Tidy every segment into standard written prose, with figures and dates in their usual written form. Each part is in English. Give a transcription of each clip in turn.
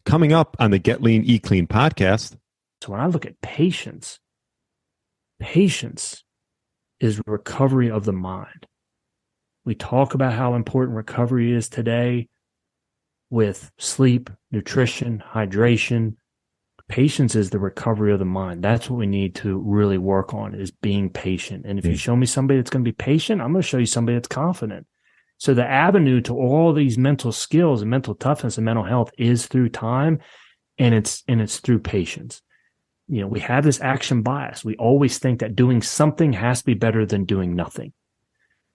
Coming up on the Get Lean, Eat Clean podcast. So when I look at patience is recovery of the mind. We talk about how important recovery is today with sleep, nutrition, hydration. Patience is the recovery of the mind. That's what we need to really work on, is being patient. And if you show me somebody that's going to be patient, I'm going to show you somebody that's confident. So the avenue to all these mental skills and mental toughness and mental health is through time, and it's through patience. You know, we have this action bias. We always think that doing something has to be better than doing nothing.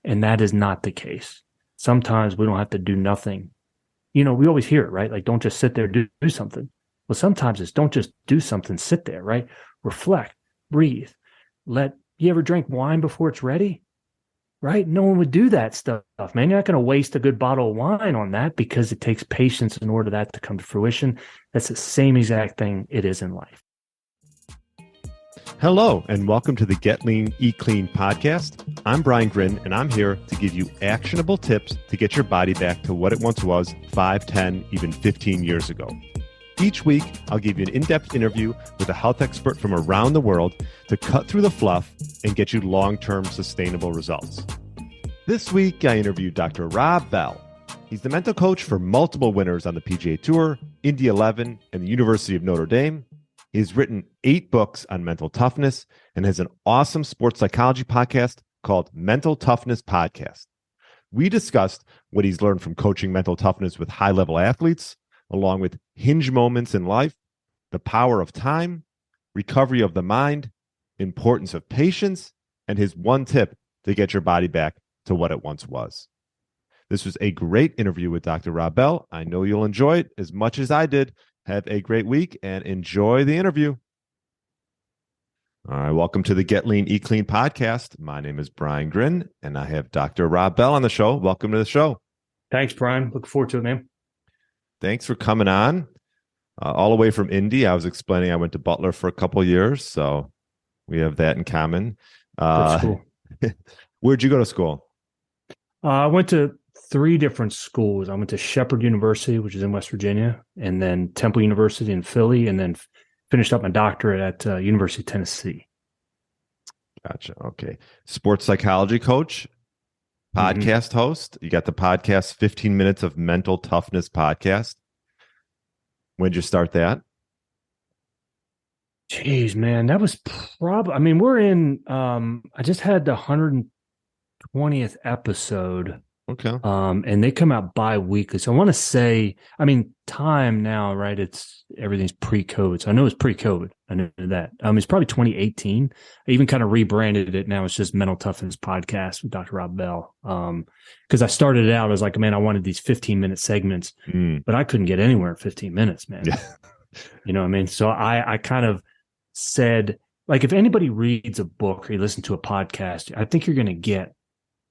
And that is not the case. Sometimes we don't have to do nothing. You know, we always hear it, right? Like, don't just sit there, do something. Well, sometimes it's don't just do something, sit there, right? Reflect, breathe. You ever drink wine before it's ready? Right? No one would do that stuff, man. You're not going to waste a good bottle of wine on that, because it takes patience in order for that to come to fruition. That's the same exact thing it is in life. Hello, and welcome to the Get Lean, Eat Clean podcast. I'm Brian Grin, and I'm here to give you actionable tips to get your body back to what it once was 5, 10, even 15 years ago. Each week, I'll give you an in-depth interview with a health expert from around the world to cut through the fluff and get you long-term sustainable results. This week, I interviewed Dr. Rob Bell. He's the mental coach for multiple winners on the PGA Tour, Indy 11, and the University of Notre Dame. He's written 8 books on mental toughness and has an awesome sports psychology podcast called Mental Toughness Podcast. We discussed what he's learned from coaching mental toughness with high-level athletes, along with hinge moments in life, the power of time, recovery of the mind, importance of patience, and his one tip to get your body back to what it once was. This was a great interview with Dr. Rob Bell. I know you'll enjoy it as much as I did. Have a great week and enjoy the interview. All right, welcome to the Get Lean, Eat Clean podcast. My name is Brian Grin, and I have Dr. Rob Bell on the show. Welcome to the show. Thanks, Brian. Looking forward to it, man. Thanks for coming on. All the way from Indy. I was explaining I went to Butler for a couple of years, so we have that in common. That's cool. Where'd you go to school? I went to 3 different schools. I went to Shepherd University, which is in West Virginia, and then Temple University in Philly, and then finished up my doctorate at University of Tennessee. Gotcha. Okay. Sports psychology coach, podcast host. You got the podcast 15 Minutes of Mental Toughness podcast. When'd you start that? Jeez, man, that was probably, we're in, I just had the 120th episode. Okay. And they come out bi-weekly. So I want to say, time now, right? Everything's pre-COVID. So I know it's pre-COVID. I know that. It's probably 2018. I even kind of rebranded it. Now it's just Mental Toughness Podcast with Dr. Rob Bell. Because I started it out as like, man, I wanted these 15-minute segments, but I couldn't get anywhere in 15 minutes, man. Yeah. You know what I mean? So I kind of said, like, if anybody reads a book or you listen to a podcast, I think you're going to get,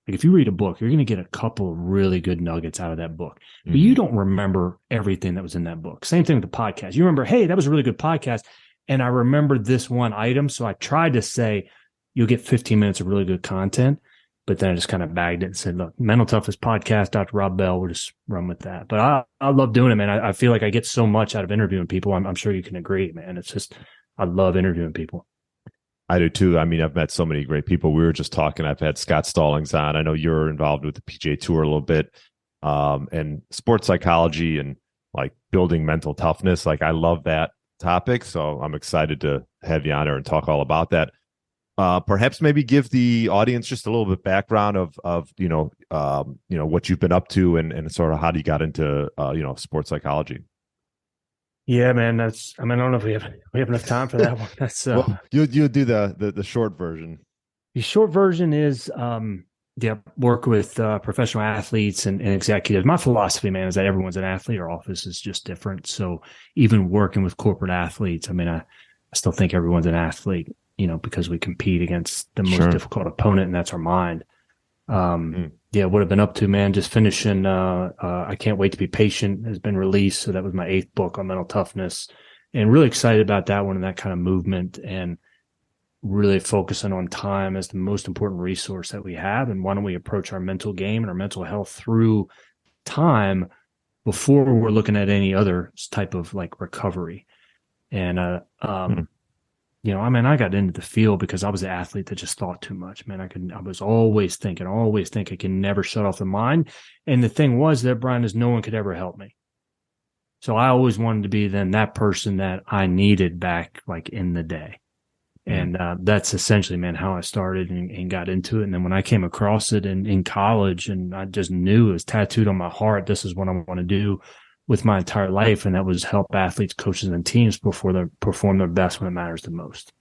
like, if you read a book, you're going to get a couple of really good nuggets out of that book. But you don't remember everything that was in that book. Same thing with the podcast. You remember, hey, that was a really good podcast, and I remembered this one item. So I tried to say, you'll get 15 minutes of really good content. But then I just kind of bagged it and said, look, Mental Toughness Podcast, Dr. Rob Bell, we'll just run with that. But I love doing it, man. I feel like I get so much out of interviewing people. I'm sure you can agree, man. It's just, I love interviewing people. I do too. I've met so many great people. We were just talking. I've had Scott Stallings on. I know you're involved with the PGA Tour a little bit, and sports psychology and like building mental toughness. Like, I love that topic. So I'm excited to have you on here and talk all about that. Perhaps maybe give the audience just a little bit background of what you've been up to and sort of how you got into sports psychology. Yeah, man. I don't know if we have enough time for that one. That's well, you do the short version. The short version is work with professional athletes and executives. My philosophy, man, is that everyone's an athlete. Our office is just different. So even working with corporate athletes, I still think everyone's an athlete, because we compete against the most difficult opponent, and that's our mind. What I've been up to, man, just finishing I Can't Wait to Be Patient has been released. So that was my 8th book on mental toughness, and really excited about that one and that kind of movement, and really focusing on time as the most important resource that we have. And why don't we approach our mental game and our mental health through time before we're looking at any other type of like recovery. And, you know, I mean, I got into the field because I was an athlete that just thought too much, man. I was always thinking I can never shut off the mind. And the thing was that, Brian, is no one could ever help me. So I always wanted to be then that person that I needed back like in the day. And that's essentially, man, how I started and got into it. And then when I came across it in college, and I just knew it was tattooed on my heart, this is what I want to do with my entire life. And that was help athletes, coaches, and teams perform their best when it matters the most.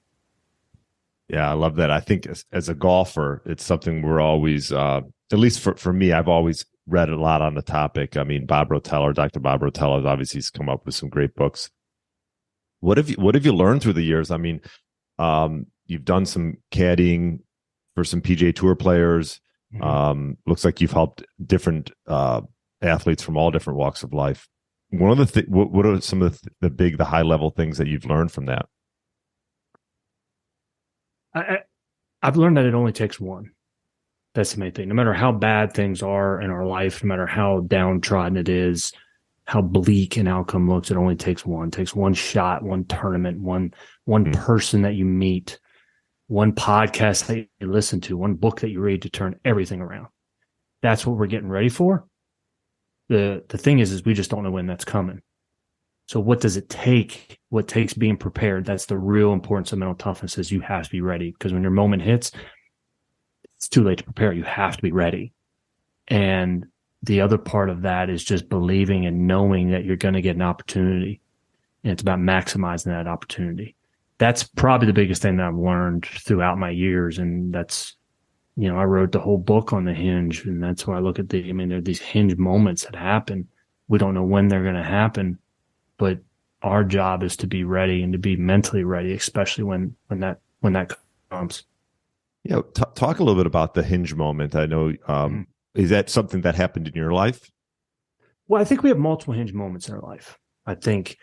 Yeah, I love that. I think as a golfer, it's something we're always, at least for me, I've always read a lot on the topic. I mean, Dr. Bob Rotella, obviously has come up with some great books. What have you learned through the years? I mean, you've done some caddying for some PGA Tour players. Looks like you've helped different athletes from all different walks of life. One of the what are some of the high level things that you've learned from that? I've learned that it only takes one. That's the main thing. No matter how bad things are in our life, no matter how downtrodden it is, how bleak an outcome looks, it only takes one. It takes one shot, one tournament, one person that you meet, one podcast that you listen to, one book that you read to turn everything around. That's what we're getting ready for. The thing is we just don't know when that's coming. So what does it take? What takes being prepared? That's the real importance of mental toughness, is you have to be ready, because when your moment hits, it's too late to prepare. You have to be ready. And the other part of that is just believing and knowing that you're going to get an opportunity. And it's about maximizing that opportunity. That's probably the biggest thing that I've learned throughout my years. And that's, you know, I wrote the whole book on the Hinge, and that's why I look at there are these Hinge moments that happen. We don't know when they're going to happen, but our job is to be ready and to be mentally ready, especially when that comes. Yeah. Talk a little bit about the Hinge moment. I know, is that something that happened in your life? Well, I think we have multiple Hinge moments in our life. I think,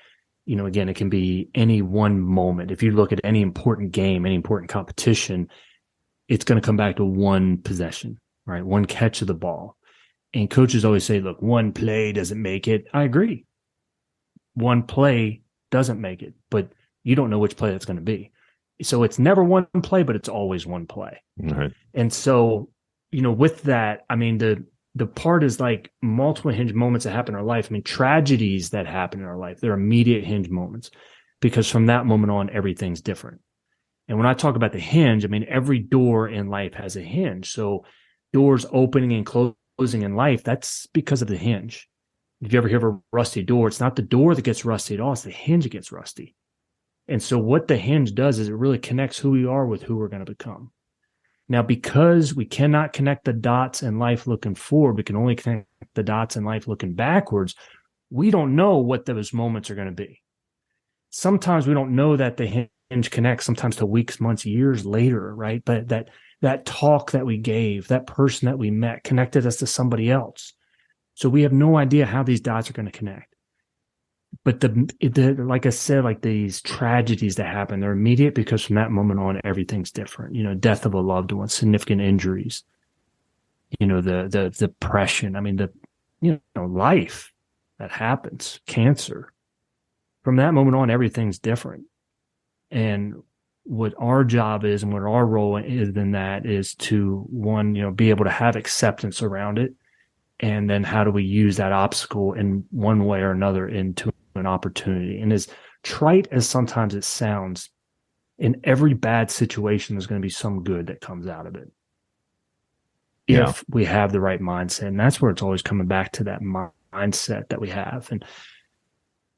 you know, again, it can be any one moment. If you look at any important game, any important competition, it's going to come back to one possession, right? One catch of the ball. And coaches always say, look, one play doesn't make it. I agree. One play doesn't make it, but you don't know which play that's going to be. So it's never one play, but it's always one play. Right. And so, you know, with that, I mean, the part is like multiple Hinge moments that happen in our life. I mean, tragedies that happen in our life, they're immediate Hinge moments, because from that moment on, everything's different. And when I talk about the Hinge, I mean, every door in life has a hinge. So doors opening and closing in life, that's because of the hinge. If you ever hear of a rusty door, it's not the door that gets rusty at all. It's the hinge that gets rusty. And so what the hinge does is it really connects who we are with who we're going to become. Now, because we cannot connect the dots in life looking forward, we can only connect the dots in life looking backwards. We don't know what those moments are going to be. Sometimes we don't know that the hinge connects sometimes to weeks, months, years later, right? But that talk that we gave, that person that we met connected us to somebody else. So we have no idea how these dots are going to connect. But like I said, like these tragedies that happen, they're immediate because from that moment on, everything's different. You know, death of a loved one, significant injuries, you know, the depression. I mean, life that happens, cancer. From that moment on, everything's different. And what our job is and what our role is in that is to, one, you know, be able to have acceptance around it. And then how do we use that obstacle in one way or another into an opportunity? And as trite as sometimes it sounds, in every bad situation, there's going to be some good that comes out of it. Yeah. If we have the right mindset. And that's where it's always coming back to that mindset that we have. And,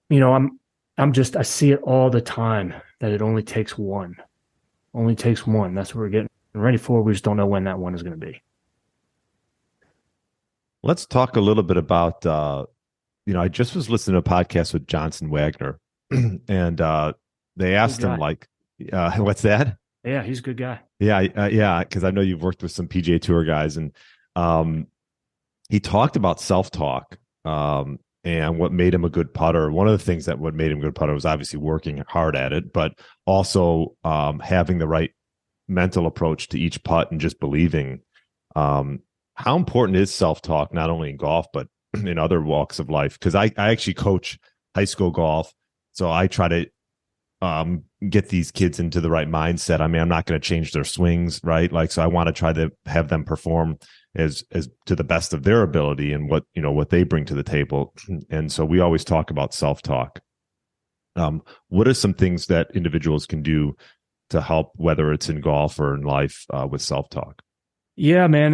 you know, I see it all the time that it only takes one. Only takes one. That's what we're getting ready for. We just don't know when that one is going to be. Let's talk a little bit about, I just was listening to a podcast with Johnson Wagner, and they asked him, like, what's that? Yeah, he's a good guy. Yeah, because I know you've worked with some PGA Tour guys, and he talked about self-talk and what made him a good putter. One of the things what made him a good putter was obviously working hard at it, but also having the right mental approach to each putt and just believing. How important is self-talk, not only in golf, but in other walks of life. Because I actually coach high school golf. So I try to get these kids into the right mindset. I mean, I'm not going to change their swings, right? Like, so I want to try to have them perform as to the best of their ability and what they bring to the table. And so we always talk about self-talk. What are some things that individuals can do to help, whether it's in golf or in life, with self-talk? Yeah, man,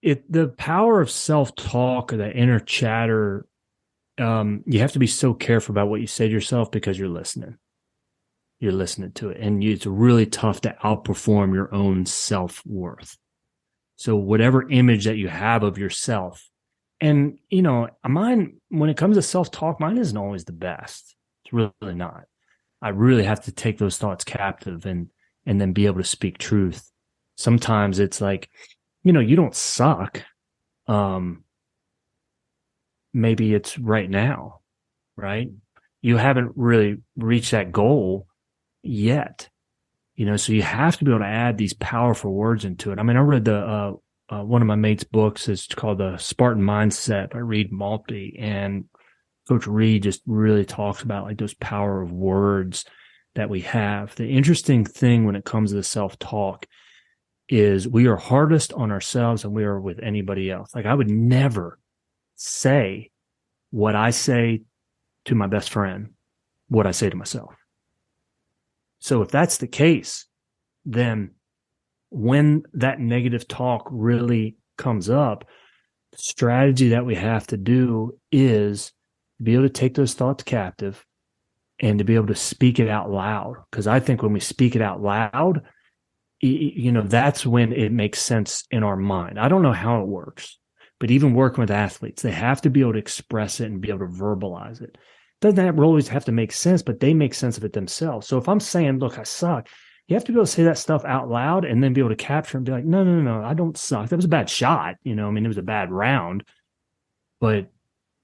the power of self-talk or the inner chatter. You have to be so careful about what you say to yourself because you're listening. You're listening to it, and it's really tough to outperform your own self-worth. So whatever image that you have of yourself, and mine, when it comes to self-talk, mine isn't always the best. It's really not. I really have to take those thoughts captive and then be able to speak truth. Sometimes it's like, you don't suck. Maybe it's right now, right? You haven't really reached that goal yet, so you have to be able to add these powerful words into it. I mean, I read one of my mate's books. It's called The Spartan Mindset by Reed Maltby, and Coach Reed just really talks about like those power of words that we have. The interesting thing when it comes to the self-talk is we are hardest on ourselves and we are with anybody else. Like, I would never say what I say to my best friend, what I say to myself. So if that's the case, then when that negative talk really comes up, the strategy that we have to do is to be able to take those thoughts captive and to be able to speak it out loud. Because I think when we speak it out loud, that's when it makes sense in our mind. I don't know how it works, but even working with athletes, they have to be able to express it and be able to verbalize it. Doesn't always have to make sense, but they make sense of it themselves. So if I'm saying, look, I suck, you have to be able to say that stuff out loud and then be able to capture and be like, no, I don't suck. That was a bad shot. It was a bad round, but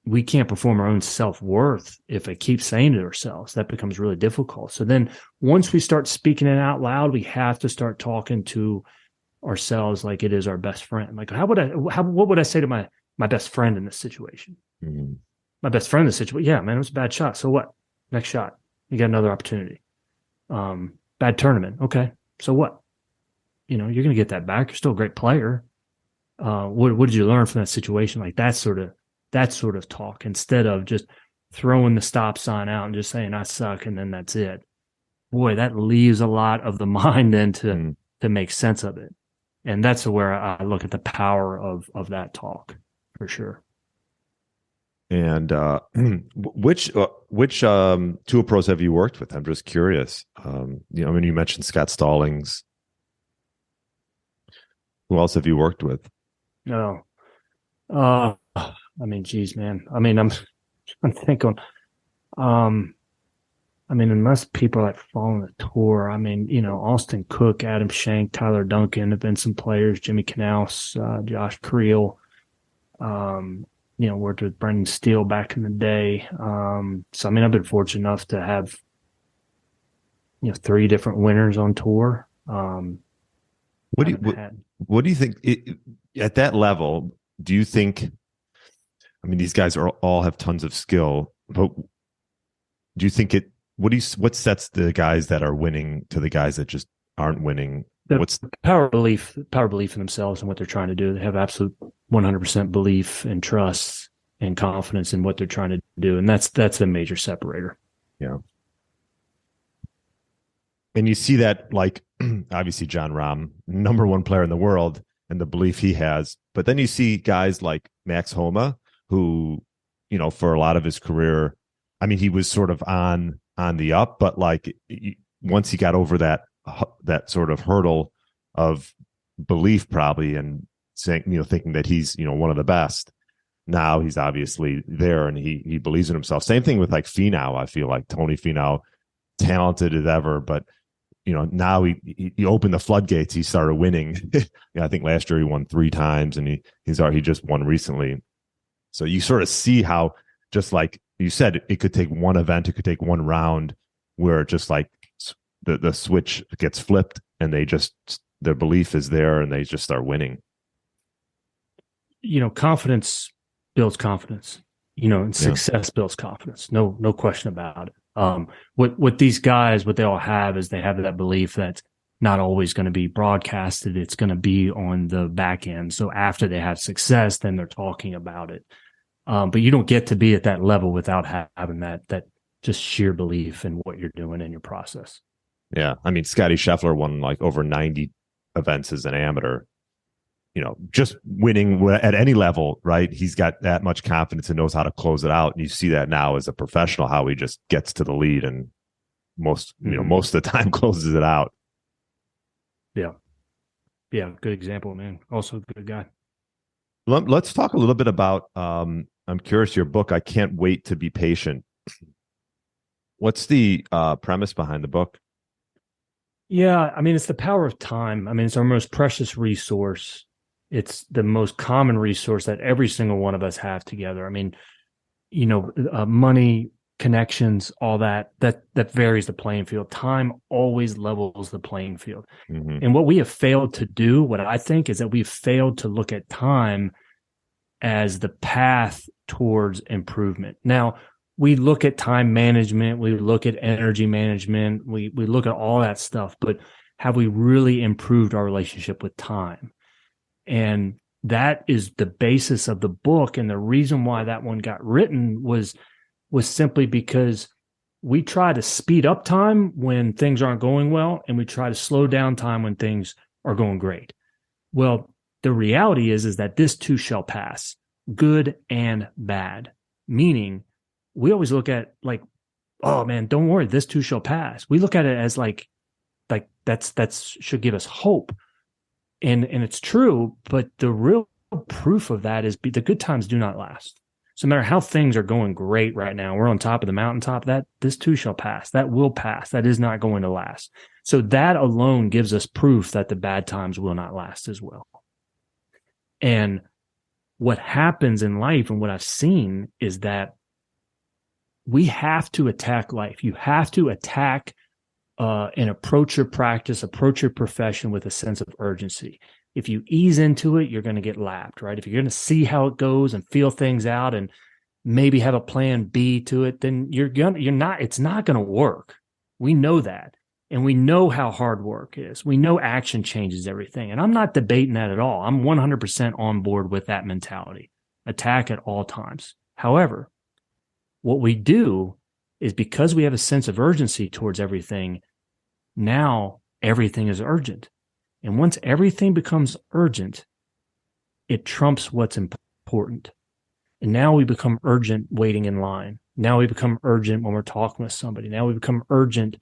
we can't perform our own self-worth if I keep saying it ourselves. That becomes really difficult. So then once we start speaking it out loud, we have to start talking to ourselves like it is our best friend. Like, what would I say to my best friend in this situation? Mm-hmm. My best friend in this situation. Yeah, man, it was a bad shot. So what? Next shot. You got another opportunity. Bad tournament. Okay. So what? You're going to get that back. You're still a great player. What did you learn from that situation? Like that sort of talk, instead of just throwing the stop sign out and just saying I suck and then that's it. Boy, that leaves a lot of the mind then to make sense of it. And that's where I look at the power of that talk for sure. And which tour pros have you worked with? I'm just curious. You mentioned Scott Stallings. Who else have you worked with? No. Geez, man. I'm thinking, unless people like following the tour, Austin Cook, Adam Shank, Tyler Duncan have been some players, Jimmy Knaus, Josh Creel, worked with Brendan Steele back in the day. So I've been fortunate enough to have, 3 different winners on tour. What do you think at that level? Do you think, these guys all have tons of skill, but do you think what sets the guys that are winning to the guys that just aren't winning? What's the power belief in themselves and what they're trying to do? They have absolute 100% belief and trust and confidence in what they're trying to do. And that's the major separator. Yeah. And you see that, like, obviously Jon Rahm, number 1 player in the world, and the belief he has. But then you see guys like Max Homa, who, for a lot of his career, he was sort of on the up, but like once he got over that sort of hurdle of belief, probably, and saying, thinking that he's, one of the best, now he's obviously there and he believes in himself. Same thing with like Finau. I feel like Tony Finau, talented as ever, but now he opened the floodgates. He started winning. I think last year he won 3 times, and he just won recently. So you sort of see how, just like you said, it could take one event, it could take one round where just like the switch gets flipped and their belief is there and they just start winning. Confidence builds confidence, and success builds confidence. No question about it. What these guys, what they all have is they have that belief that's not always going to be broadcasted. It's going to be on the back end. So after they have success, then they're talking about it. But you don't get to be at that level without having that just sheer belief in what you're doing in your process. Yeah. I mean, Scotty Scheffler won like over 90 events as an amateur. Just winning at any level, right? He's got that much confidence and knows how to close it out. And you see that now as a professional, how he just gets to the lead and most of the time closes it out. Yeah. Yeah. Good example, man. Also a good guy. Let's talk a little bit about, I'm curious, your book, I Can't Wait to Be Patient. What's the premise behind the book? Yeah. I mean, it's the power of time. I mean, it's our most precious resource. It's the most common resource that every single one of us have together. I mean, money, connections, all that varies the playing field. Time always levels the playing field. Mm-hmm. And what we have failed to do, what I think, is that we've failed to look at time as the path towards improvement. Now, we look at time management, we look at energy management, we look at all that stuff, but have we really improved our relationship with time? And that is the basis of the book. And the reason why that one got written was simply because we try to speed up time when things aren't going well, and we try to slow down time when things are going great. Well, the reality is that this too shall pass, good and bad, meaning we always look at like, oh man, don't worry, this too shall pass. We look at it as like that's should give us hope. And it's true, but the real proof of that is the good times do not last. So no matter how things are going great right now, we're on top of the mountaintop, that this too shall pass. That will pass. That is not going to last. So that alone gives us proof that the bad times will not last as well. And what happens in life and what I've seen is that we have to attack life. You have to attack and approach your practice, approach your profession with a sense of urgency. If you ease into it, you're going to get lapped, right? If you're going to see how it goes and feel things out and maybe have a plan B to it, then it's not going to work. We know that. And we know how hard work is. We know action changes everything. And I'm not debating that at all. I'm 100% on board with that mentality. Attack at all times. However, what we do is, because we have a sense of urgency towards everything, now everything is urgent. And once everything becomes urgent, it trumps what's important. And now we become urgent waiting in line. Now we become urgent when we're talking with somebody. Now we become urgent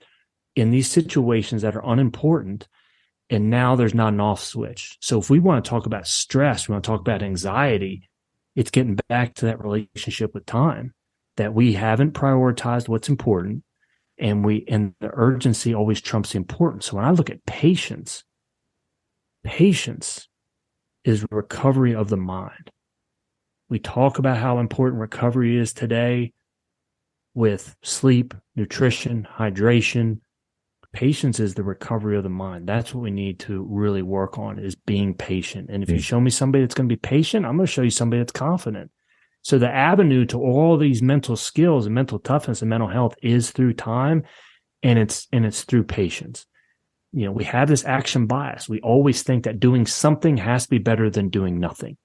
in these situations that are unimportant. And now there's not an off switch. So if we want to talk about stress, we want to talk about anxiety, it's getting back to that relationship with time, that we haven't prioritized what's important, and the urgency always trumps the importance. So when I look at patience is recovery of the mind. We talk about how important recovery is today with sleep, nutrition, hydration. Patience is the recovery of the mind. That's what we need to really work on, is being patient. And if you show me somebody that's going to be patient, I'm going to show you somebody that's confident. So the avenue to all these mental skills and mental toughness and mental health is through time, and it's through patience. We have this action bias. We always think that doing something has to be better than doing nothing.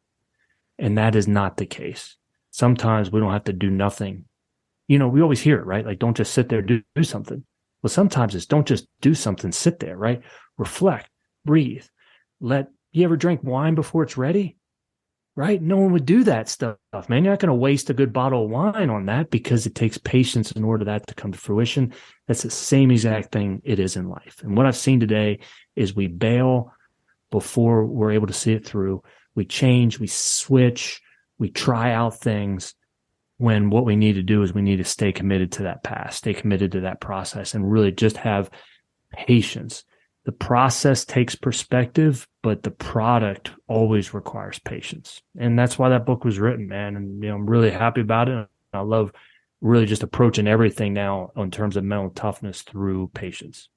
And that is not the case. Sometimes we don't have to do nothing. We always hear it, right? Like, don't just sit there, do something. Well, sometimes it's don't just do something, sit there, right? Reflect, breathe. You ever drink wine before it's ready? Right? No one would do that stuff, man. You're not going to waste a good bottle of wine on that, because it takes patience in order for that to come to fruition. That's the same exact thing it is in life. And what I've seen today is we bail before we're able to see it through. We change, we switch, we try out things, when what we need to do is we need to stay committed to that path, stay committed to that process, and really just have patience. The process takes perspective, but the product always requires patience. And that's why that book was written, man. And I'm really happy about it. I love really just approaching everything now in terms of mental toughness through patience.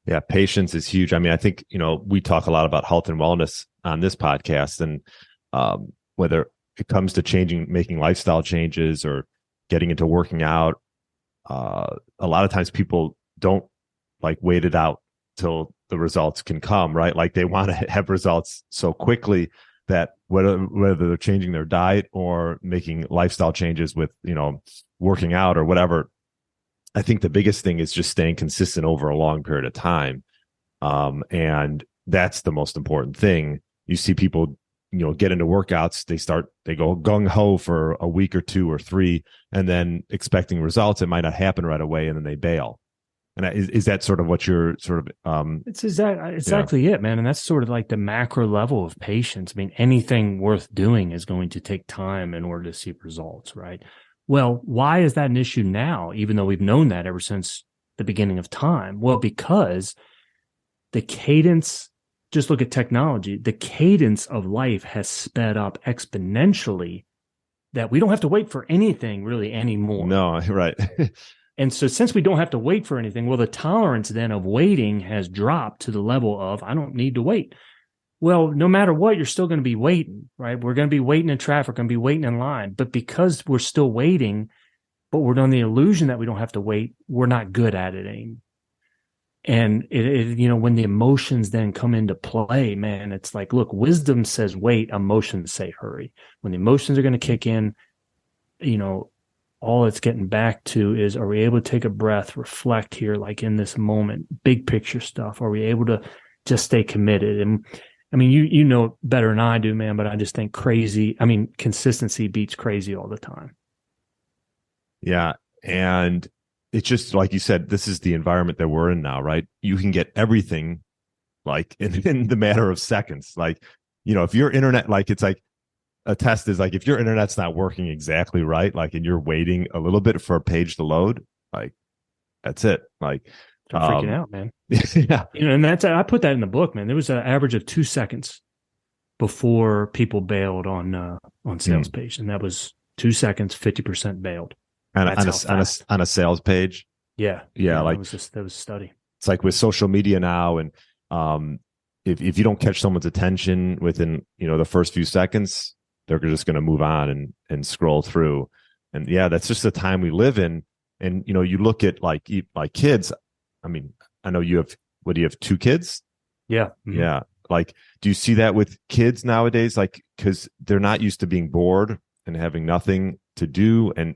Yeah, patience is huge. I mean, I think, we talk a lot about health and wellness on this podcast, and whether it comes to making lifestyle changes or getting into working out, a lot of times people don't like wait it out till the results can come, right? Like they want to have results so quickly that whether they're changing their diet or making lifestyle changes with, working out or whatever, I think the biggest thing is just staying consistent over a long period of time. And that's the most important thing. You see people, get into workouts, they go gung ho for a week or 2 or 3, and then expecting results. It might not happen right away, and then they bail. And is that sort of what you're sort of? It's exactly it, man. And that's sort of like the macro level of patience. I mean, anything worth doing is going to take time in order to see results, right? Well, why is that an issue now, even though we've known that ever since the beginning of time? Well, because the cadence, just look at technology, the cadence of life has sped up exponentially that we don't have to wait for anything really anymore. No, right. And so since we don't have to wait for anything, well, the tolerance then of waiting has dropped to the level of, I don't need to wait. Well, no matter what, you're still going to be waiting, right? We're going to be waiting in traffic, going to be waiting in line. But because we're still waiting, but we're on the illusion that we don't have to wait, we're not good at it anymore. And when the emotions then come into play, man, it's like, look, wisdom says wait, emotions say hurry. When the emotions are going to kick in, all it's getting back to is, are we able to take a breath, reflect here, like in this moment, big picture stuff? Are we able to just stay committed? And I mean, you know better than I do, man, but I just think consistency beats crazy all the time. Yeah. And it's just like you said, this is the environment that we're in now, right? You can get everything like in the matter of seconds. Like, if your internet, like it's like a test is like, if your internet's not working exactly right, like, and you're waiting a little bit for a page to load, like that's it. Like I'm freaking out, man. Yeah. And I put that in the book, man. There was an average of 2 seconds before people bailed on sales page. And that was 2 seconds, 50% bailed. On a sales page. Yeah. Like that was a study. It's like with social media now. And if you don't catch someone's attention within, the first few seconds, they're just going to move on and scroll through. And yeah, that's just the time we live in. And, you look at like kids. I mean, I know you have 2 kids? Yeah. Mm-hmm. Yeah. Like, do you see that with kids nowadays? Like, because they're not used to being bored and having nothing to do and,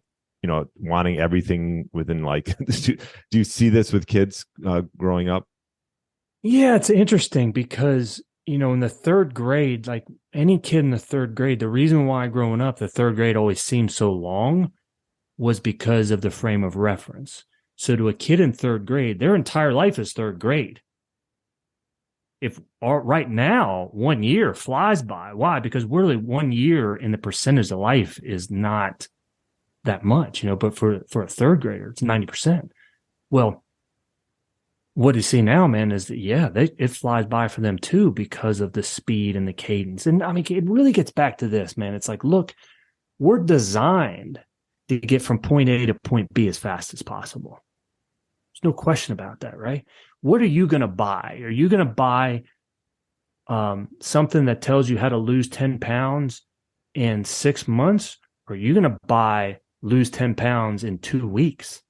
wanting everything within like, do you see this with kids growing up? Yeah, it's interesting because, in the 3rd grade, like any kid in the 3rd grade, the reason why growing up, the 3rd grade always seemed so long was because of the frame of reference. So to a kid in 3rd grade, their entire life is 3rd grade. Right now, 1 year flies by. Why? Because really 1 year in the percentage of life is not that much, but for a 3rd grader, it's 90%. Well, what you see now, man, is that, it flies by for them too because of the speed and the cadence. And I mean, it really gets back to this, man. It's like, look, we're designed to get from point A to point B as fast as possible. There's no question about that, right? What are you going to buy? Are you going to buy something that tells you how to lose 10 pounds in 6 months? Or are you going to lose 10 pounds in 2 weeks?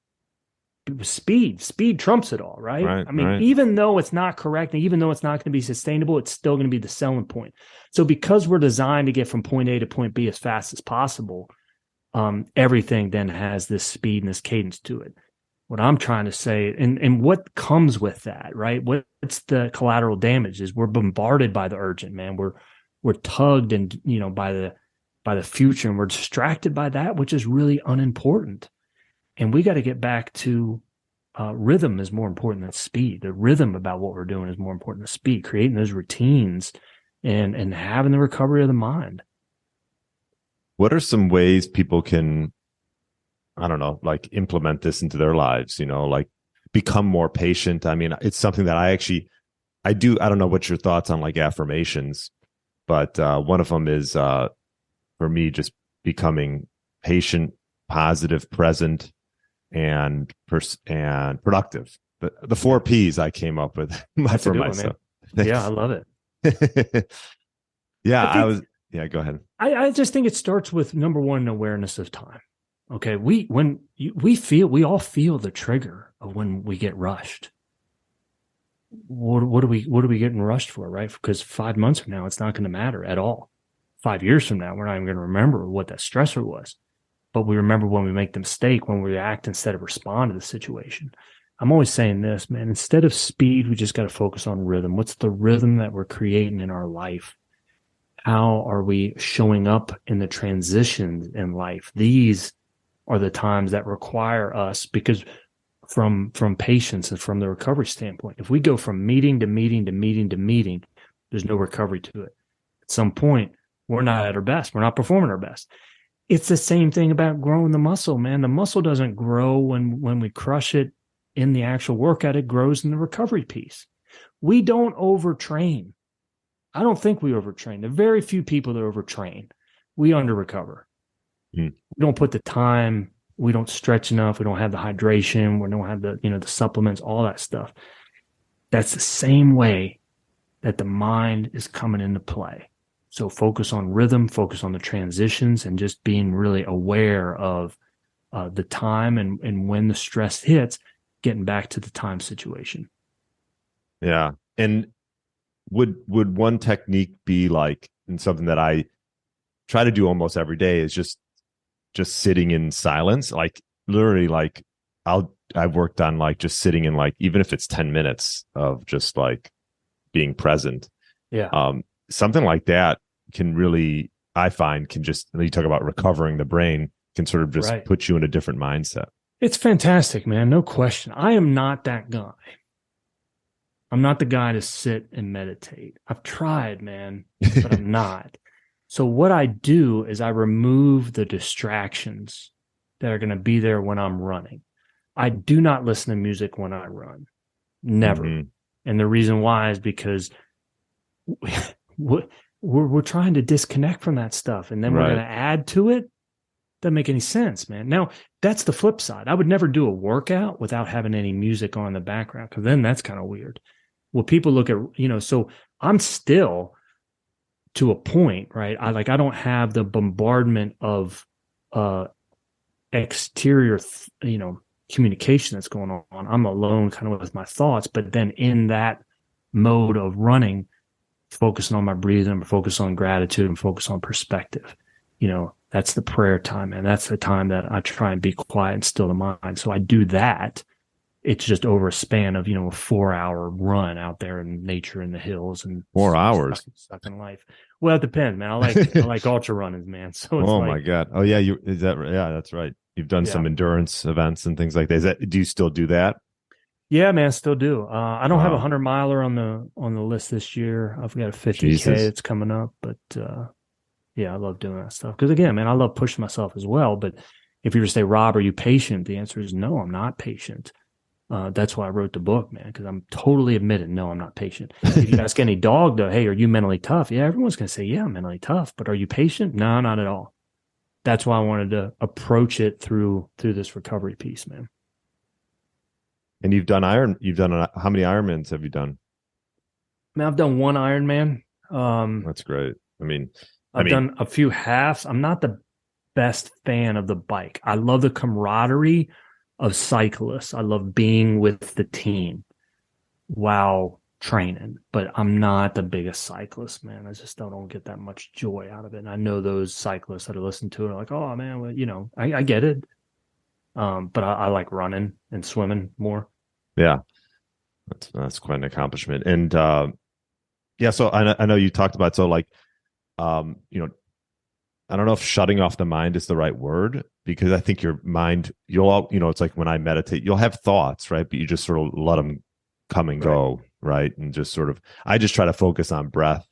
Speed trumps it all, right? I mean, even though it's not correct, and even though it's not going to be sustainable, it's still going to be the selling point. So because we're designed to get from point A to point B as fast as possible, everything then has this speed and this cadence to it. What I'm trying to say, and what comes with that, right? What's the collateral damage is we're bombarded by the urgent, man. We're tugged and, by the future, and we're distracted by that, which is really unimportant. And we got to get back to rhythm is more important than speed. The rhythm about what we're doing is more important than speed, creating those routines and having the recovery of the mind. What are some ways people can, I don't know, like implement this into their lives, like become more patient? I mean, it's something that I do. I don't know what your thoughts on like affirmations, but one of them is for me, just becoming patient, positive, present, and productive. The 4 Ps I came up with for myself. Yeah, I love it. Yeah, Yeah, go ahead. I just think it starts with number one, awareness of time. Okay. We all feel the trigger of when we get rushed. What are we getting rushed for? Right. Because 5 months from now, it's not going to matter at all. 5 years from now, we're not even going to remember what that stressor was, but we remember when we make the mistake, when we react instead of respond to the situation. I'm always saying this, man, instead of speed, we just got to focus on rhythm. What's the rhythm that we're creating in our life? How are we showing up in the transitions in life? These are the times that require us, because from patience and from the recovery standpoint, if we go from meeting to meeting to meeting to meeting, there's no recovery to it. At some point, we're not at our best. We're not performing our best. It's the same thing about growing the muscle, man. The muscle doesn't grow when we crush it in the actual workout. It grows in the recovery piece. We don't overtrain. I don't think we overtrain. There are very few people that overtrain. We under-recover. We don't put the time. We don't stretch enough. We don't have the hydration. We don't have the supplements, all that stuff. That's the same way that the mind is coming into play. So focus on rhythm, focus on the transitions, and just being really aware of the time and when the stress hits, getting back to the time situation. Yeah. And would one technique be like, and something that I try to do almost every day is just sitting in silence, like literally, like I've worked on like just sitting in, like, even if it's 10 minutes of just like being present. Yeah. Something like that can really, I find, can just, you talk about recovering the brain, can sort of just put you in a different mindset. It's fantastic, man. No question. I am not that guy. I'm not the guy to sit and meditate. I've tried, man, but I'm not. So what I do is I remove the distractions that are going to be there when I'm running. I do not listen to music when I run. Never. Mm-hmm. And the reason why is because we're trying to disconnect from that stuff, and then we're going to add to it. Doesn't make any sense, man. Now, that's the flip side. I would never do a workout without having any music on in the background, because then that's kind of weird. Well, people look at, so I'm still to a point, right? I don't have the bombardment of exterior, communication that's going on. I'm alone kind of with my thoughts, but then in that mode of running, focusing on my breathing, focus on gratitude, and focus on perspective. That's the prayer time, and that's the time that I try and be quiet and still the mind. So I do that. It's just over a span of, a 4-hour run out there in nature in the hills, and 4 hours stuck in life. Well, it depends, man. I like ultra running, man. So it's my God. Oh yeah. That's right. You've done some endurance events and things like that. Do you still do that? Yeah, man, still do. I don't have a 100-miler on the list this year. I've got a 50K that's coming up, but yeah, I love doing that stuff. Because again, man, I love pushing myself as well. But if you were to say, Rob, are you patient? The answer is no, I'm not patient. That's why I wrote the book, man, because I'm totally admitted, no, I'm not patient. If you ask any dog, though, hey, are you mentally tough? Yeah, everyone's going to say, yeah, I'm mentally tough. But are you patient? No, not at all. That's why I wanted to approach it through this recovery piece, man. And you've done how many Ironmans have you done? Man, I've done one Ironman. That's great. I've done a few halves. I'm not the best fan of the bike. I love the camaraderie of cyclists. I love being with the team while training, but I'm not the biggest cyclist, man. I just don't get that much joy out of it. And I know those cyclists that are listening to it are like, oh man, well, I get it. But I like running and swimming more. Yeah. That's quite an accomplishment. And so I know you talked about, so like, I don't know if shutting off the mind is the right word, because I think your mind, it's like when I meditate, you'll have thoughts, right? But you just sort of let them come and go, right? And just sort of, I just try to focus on breath.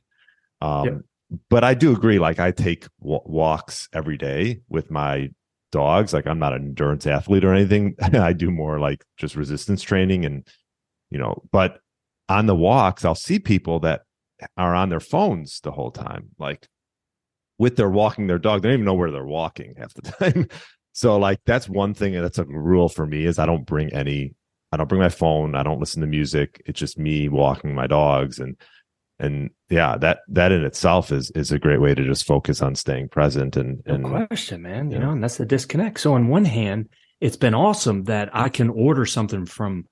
But I do agree, like I take walks every day with my dogs. Like I'm not an endurance athlete or anything. I do more like just resistance training, and, but on the walks, I'll see people that are on their phones the whole time, like with their walking their dog. They don't even know where they're walking half the time. So like, that's one thing. And that's a rule for me, is I don't bring my phone. I don't listen to music. It's just me walking my dogs. And And yeah, that in itself is a great way to just focus on staying present and No question, man. You know, and that's the disconnect. So on one hand, it's been awesome that I can order something from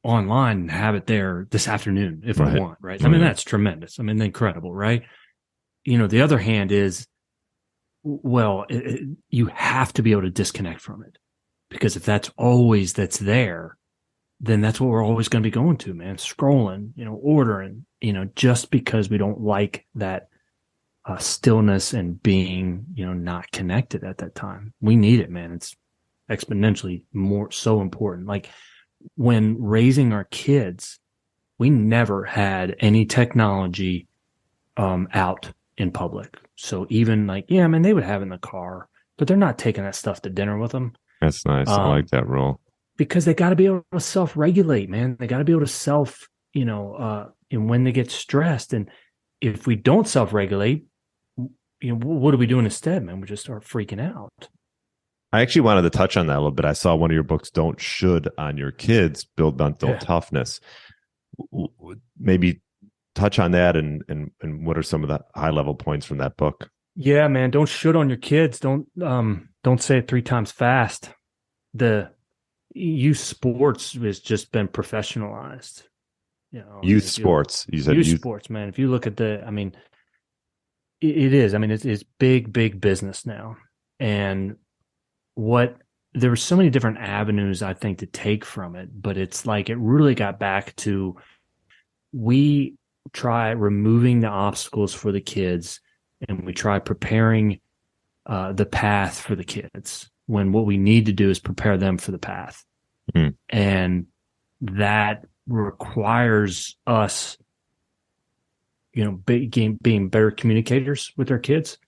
online and have it there this afternoon if I want, right? I mean, that's tremendous. I mean, incredible, right? You know, the other hand is, well, you have to be able to disconnect from it, because if that's there, then that's what we're always going to be going to, man. Scrolling, you know, ordering, you know, just because we don't like that stillness and being, you know, not connected at that time. We need it, man. It's exponentially more so important. Like when raising our kids, we never had any technology out in public. So even like, yeah, I mean, they would have it in the car, but they're not taking that stuff to dinner with them. That's nice. I like that rule. Because they got to be able to self-regulate, man. They got to be able to and when they get stressed. And if we don't self-regulate, you know, what are we doing instead, man? We just start freaking out. I actually wanted to touch on that a little bit. I saw one of your books, Don't Should on Your Kids, Build Mental Toughness. Maybe touch on that and what are some of the high level points from that book? Yeah, man. Don't should on your kids. Don't say it 3 times fast. The youth sports has just been professionalized. You know, youth sports. You said youth sports, man. If you look at it is. I mean, it's big business now. And there were so many different avenues, I think, to take from it, but it's like it really got back to we try removing the obstacles for the kids and we try preparing the path for the kids, when what we need to do is prepare them for the path. Mm-hmm. And that requires us, you know, being better communicators with our kids.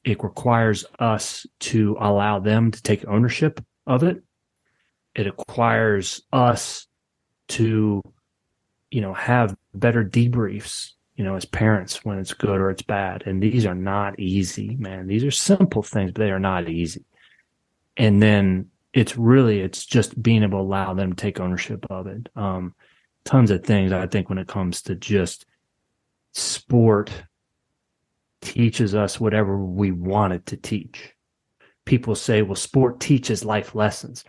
It requires us to allow them to take ownership of it. It requires us to, you know, have better debriefs, you know, as parents when it's good or it's bad. And these are not easy, man. These are simple things, but they are not easy. And then it's just being able to allow them to take ownership of it. Tons of things, I think, when it comes to just sport teaches us whatever we want it to teach. People say, well, sport teaches life lessons.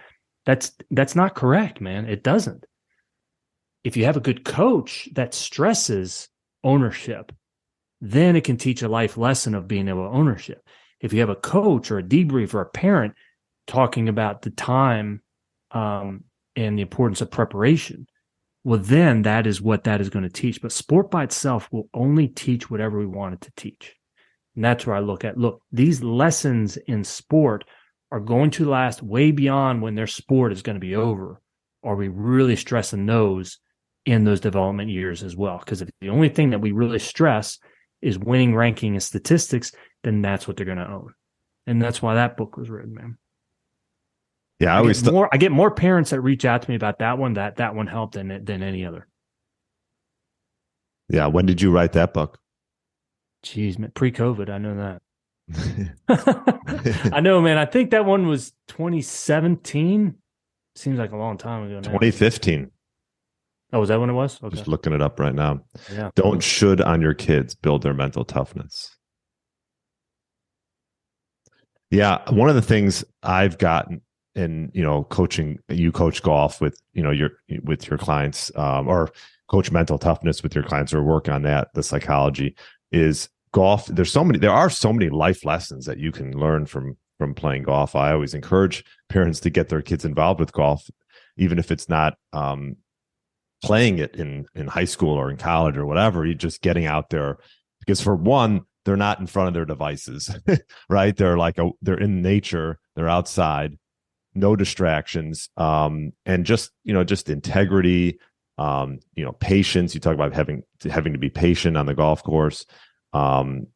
That's not correct, man. It doesn't. If you have a good coach that stresses ownership, then it can teach a life lesson of being able to ownership. If you have a coach or a debrief or a parent talking about the time and the importance of preparation, well, then that is what that is going to teach. But sport by itself will only teach whatever we want it to teach. And that's where I look, these lessons in sport are going to last way beyond when their sport is going to be over. Are we really stressing those in those development years as well? Because if the only thing that we really stress is winning, ranking, and statistics, then that's what they're going to own. And that's why that book was written, man. Yeah, I get more parents that reach out to me about that one, that one helped than any other. Yeah, when did you write that book? Jeez, man, pre-COVID, I know that. I know, man. I think that one was 2017. Seems like a long time ago now. 2015. Oh, was that when it was? Okay. Just looking it up right now. Yeah. Don't should on your kids, build their mental toughness. Yeah, one of the things I've gotten in, you know, coaching, you coach golf with, you know, with your clients, or coach mental toughness with your clients, or work on that, the psychology, is golf. There are so many life lessons that you can learn from playing golf. I always encourage parents to get their kids involved with golf, even if it's not playing it in high school or in college or whatever. You're just getting out there, because for one, they're not in front of their devices, right? They're they're in nature, they're outside, no distractions, and just integrity, patience. You talk about having to be patient on the golf course, and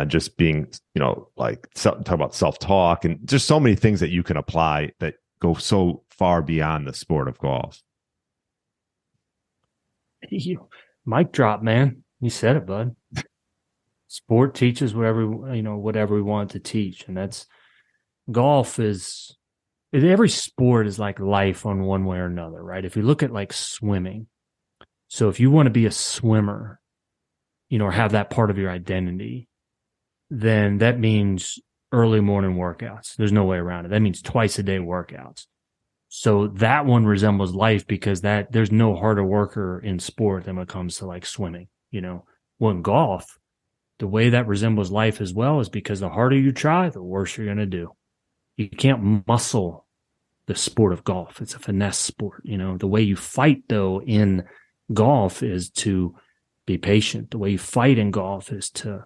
just being, talk about self-talk, and just so many things that you can apply that go so far beyond the sport of golf. Mic drop, man. You said it, bud. Sport teaches whatever we want to teach. And that's golf is, every sport is like life on one way or another, right? If you look at like swimming So if you want to be a swimmer, or have that part of your identity, then that means early morning workouts. There's no way around it. That means twice a day workouts. So that one resembles life because there's no harder worker in sport than when it comes to like swimming, Well, in golf, the way that resembles life as well is because the harder you try, the worse you're going to do. You can't muscle the sport of golf. It's a finesse sport. The way you fight though in golf is to be patient. The way you fight in golf is to,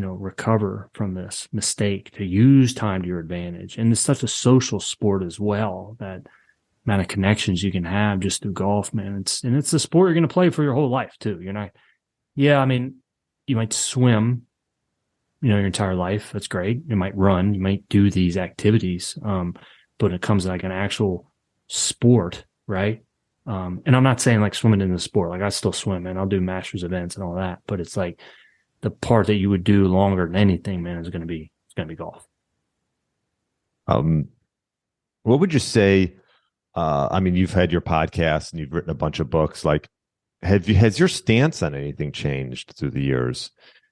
recover from this mistake, to use time to your advantage. And it's such a social sport as well, that amount of connections you can have just through golf, man. It's a sport you're going to play for your whole life too. You're not, you might swim, your entire life. That's great. You might run, you might do these activities. But when it comes to like an actual sport, right? And I'm not saying like swimming in the sport, like I still swim and I'll do masters events and all that, but it's like the part that you would do longer than anything, man, it's going to be golf. What would you say? You've had your podcast and you've written a bunch of books. Like, has your stance on anything changed through the years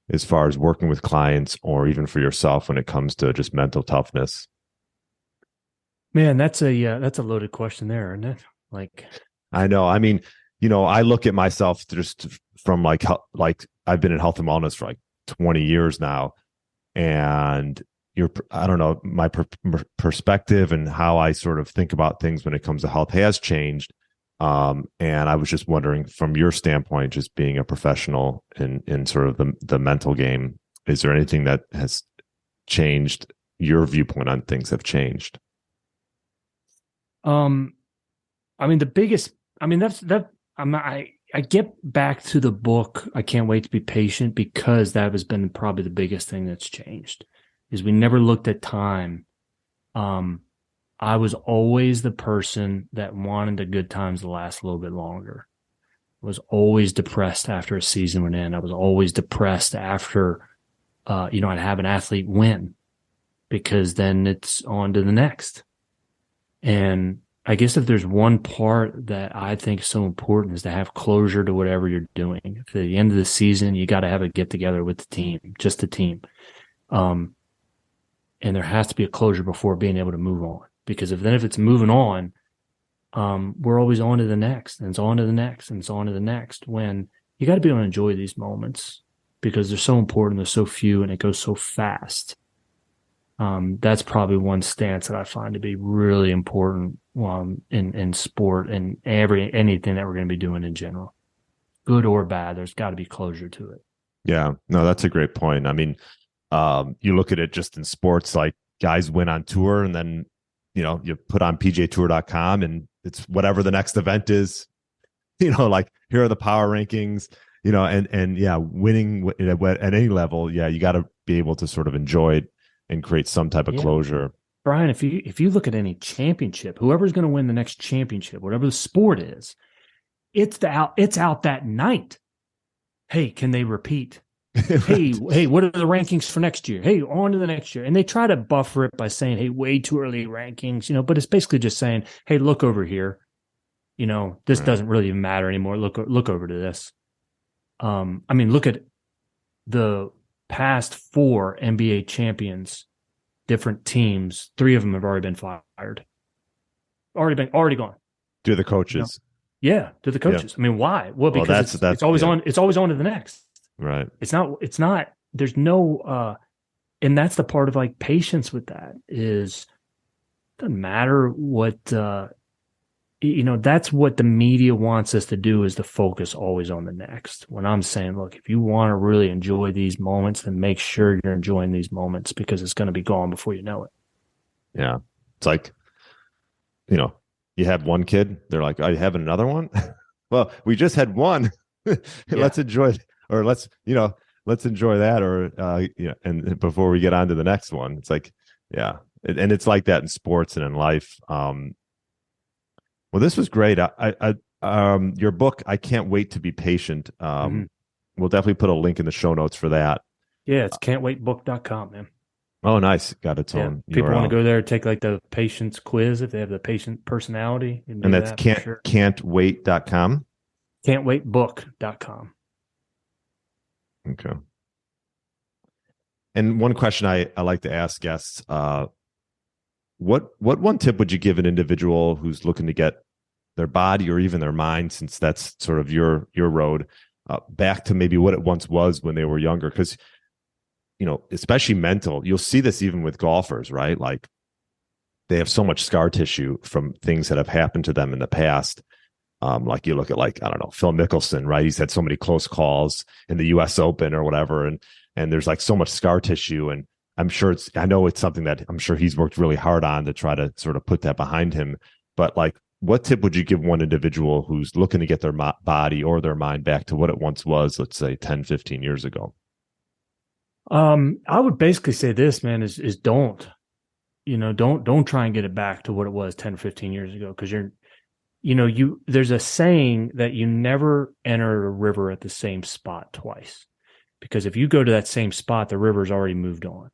as far as working with clients or even for yourself when it comes to just mental toughness? Man, that's a loaded question there, isn't it? Like, I know. I look at myself just from like I've been in health and wellness for like 20 years now, and I don't know, my perspective and how I sort of think about things when it comes to health has changed. And I was just wondering, from your standpoint, just being a professional in sort of the mental game, is there anything that has changed? Your viewpoint on things have changed? The biggest, I get back to the book. I Can't Wait to Be Patient, because that has been probably the biggest thing that's changed, is we never looked at time. I was always the person that wanted the good times to last a little bit longer. I was always depressed after a season would end. I was always depressed after, I'd have an athlete win, because then it's on to the next. And I guess if there's one part that I think is so important is to have closure to whatever you're doing. If at the end of the season, you got to have a get together with the team, just the team. And there has to be a closure before being able to move on. Because if it's moving on, we're always on to the next, and it's on to the next, and it's on to the next, when you got to be able to enjoy these moments because they're so important. They're so few and it goes so fast. That's probably one stance that I find to be really important in sport and anything that we're going to be doing in general, good or bad. There's got to be closure to it. Yeah, no, that's a great point. You look at it just in sports, like guys win on tour, and then you put on PGAtour.com and it's whatever the next event is. Like here are the power rankings. And yeah, winning at any level. Yeah, you got to be able to sort of enjoy it and create some type of closure. Brian, if you look at any championship, whoever's going to win the next championship, whatever the sport is, it's out that night. Hey, can they repeat? Hey, what are the rankings for next year? Hey, on to the next year. And they try to buffer it by saying, hey, way too early rankings, but it's basically just saying, hey, look over here. This doesn't really even matter anymore. Look over to this. Look at the past 4 NBA champions, different teams. 3 of them have already been fired. Already gone. To the coaches. Yeah, to the coaches. Yeah. Why? Well, because it's always on. It's always on to the next. Right. It's not. There's no. And that's the part of like patience with that is. Doesn't matter what. That's what the media wants us to do, is to focus always on the next. When I'm saying, look, if you want to really enjoy these moments, then make sure you're enjoying these moments, because it's going to be gone before you know it. Yeah. It's like, you have one kid, they're like, are you having another one? Well, we just had one. Let's enjoy it, or let's enjoy that, or, and before we get on to the next one. It's like, yeah. And it's like that in sports and in life. Well, this was great. Your book, I Can't Wait to Be Patient. We'll definitely put a link in the show notes for that. Yeah, it's can'twaitbook.com, man. Oh, nice. Got its own URL. People want to go there and take like the patience quiz if they have the patient personality. And that's can'twait.com. Can'twaitbook.com. Okay. And one question I like to ask guests, what one tip would you give an individual who's looking to get their body or even their mind, since that's sort of your road, back to maybe what it once was when they were younger? Because, especially mental, you'll see this even with golfers, right? Like, they have so much scar tissue from things that have happened to them in the past. Like, you look at, like, I don't know, Phil Mickelson, right? He's had so many close calls in the US Open or whatever. And there's like so much scar tissue. And I know it's something that I'm sure he's worked really hard on to try to sort of put that behind him. But like, what tip would you give one individual who's looking to get their body or their mind back to what it once was, let's say 10, 15 years ago? I would basically say this, man, is don't try and get it back to what it was 10 or 15 years ago. Cause there's a saying that you never enter a river at the same spot twice, because if you go to that same spot, the river's already moved on.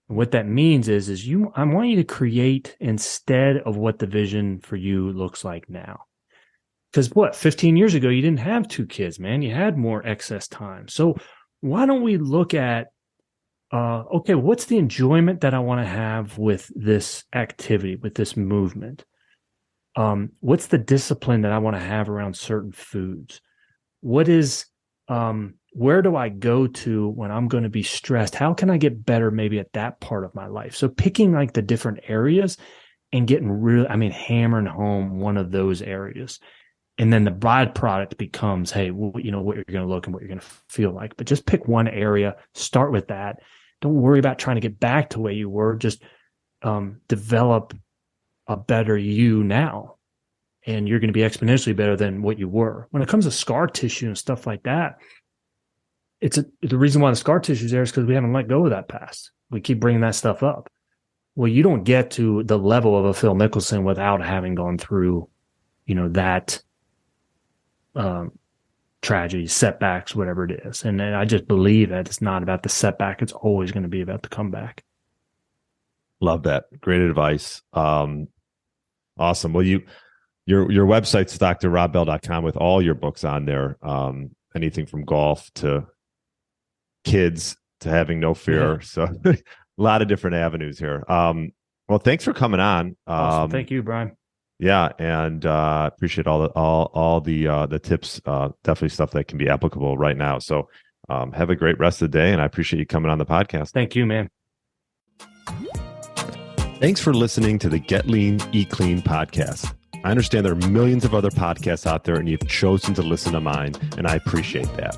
And what that means is I want you to create instead of what the vision for you looks like now. Because 15 years ago, you didn't have 2 kids, man. You had more excess time. So why don't we look at, okay, what's the enjoyment that I want to have with this activity, with this movement? What's the discipline that I want to have around certain foods? Where do I go to when I'm going to be stressed? How can I get better maybe at that part of my life? So picking like the different areas and getting hammering home one of those areas. And then the byproduct becomes, hey, what you're going to look and what you're going to feel like. But just pick one area, start with that. Don't worry about trying to get back to where you were. Just develop a better you now. And you're going to be exponentially better than what you were. When it comes to scar tissue and stuff like that, the reason why the scar tissue is there is because we haven't let go of that past. We keep bringing that stuff up. Well, you don't get to the level of a Phil Mickelson without having gone through, that tragedy, setbacks, whatever it is. And I just believe that it's not about the setback. It's always going to be about the comeback. Love that. Great advice. Awesome. Well, your website's drrobbell.com with all your books on there. Anything from golf to kids to having no fear. Yeah. So a lot of different avenues here. Well, thanks for coming on. Awesome. Thank you, Brian. Yeah. And appreciate all the tips, definitely stuff that can be applicable right now. So have a great rest of the day. And I appreciate you coming on the podcast. Thank you, man. Thanks for listening to the Get Lean, Eat Clean podcast. I understand there are millions of other podcasts out there, and you've chosen to listen to mine, and I appreciate that.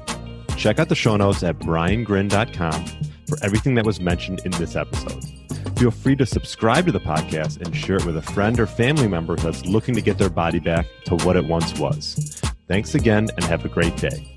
Check out the show notes at briangrin.com for everything that was mentioned in this episode. Feel free to subscribe to the podcast and share it with a friend or family member that's looking to get their body back to what it once was. Thanks again, and have a great day.